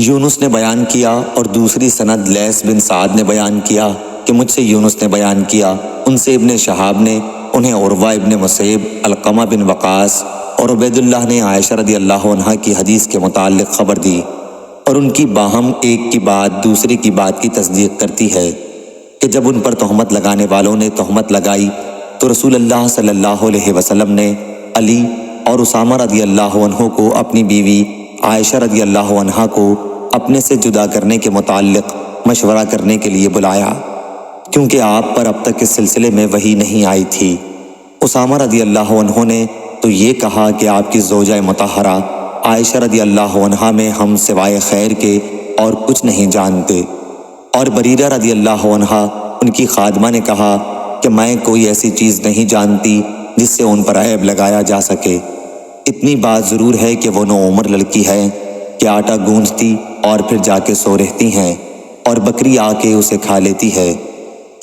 یونس نے بیان کیا اور دوسری سند لیث بن سعد نے بیان کیا کہ مجھ سے یونس نے بیان کیا، ان سے ابن شہاب نے، انہیں عروہ ابن مسیب، علقمہ بن وقاص اور عبید اللہ نے عائشہ رضی اللہ عنہا کی حدیث کے متعلق خبر دی، اور ان کی باہم ایک کی بات دوسرے کی بات کی تصدیق کرتی ہے کہ جب ان پر تہمت لگانے والوں نے تہمت لگائی تو رسول اللہ صلی اللہ علیہ وسلم نے علی اور اسامہ رضی اللہ عنہ کو اپنی بیوی عائشہ رضی اللہ عنہا کو اپنے سے جدا کرنے کے متعلق مشورہ کرنے کے لیے بلایا، کیونکہ آپ پر اب تک اس سلسلے میں وحی نہیں آئی تھی۔ اسامہ رضی اللہ عنہ نے تو یہ کہا کہ آپ کی زوجہ مطہرہ عائشہ رضی اللہ عنہا میں ہم سوائے خیر کے اور کچھ نہیں جانتے، اور بریرہ رضی اللہ عنہا ان کی خادمہ نے کہا کہ میں کوئی ایسی چیز نہیں جانتی جس سے ان پر عیب لگایا جا سکے، اتنی بات ضرور ہے کہ وہ نوعمر لڑکی ہے کہ آٹا گونجتی اور پھر جا کے سو رہتی ہیں اور بکری آ کے اسے کھا لیتی ہے۔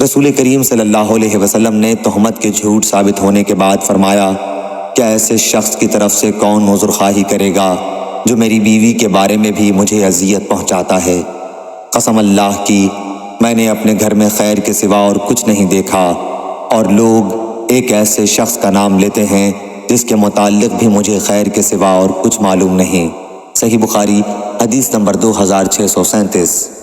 رسول کریم صلی اللہ علیہ وسلم نے تہمت کے جھوٹ ثابت ہونے کے بعد فرمایا کہ ایسے شخص کی طرف سے کون عذر خواہی کرے گا جو میری بیوی کے بارے میں بھی مجھے اذیت پہنچاتا ہے۔ قسم اللہ کی، میں نے اپنے گھر میں خیر کے سوا اور کچھ نہیں دیکھا، اور لوگ ایک ایسے شخص کا نام لیتے ہیں جس کے متعلق بھی مجھے خیر کے سوا اور کچھ معلوم نہیں۔ صحیح بخاری حدیث نمبر 2637۔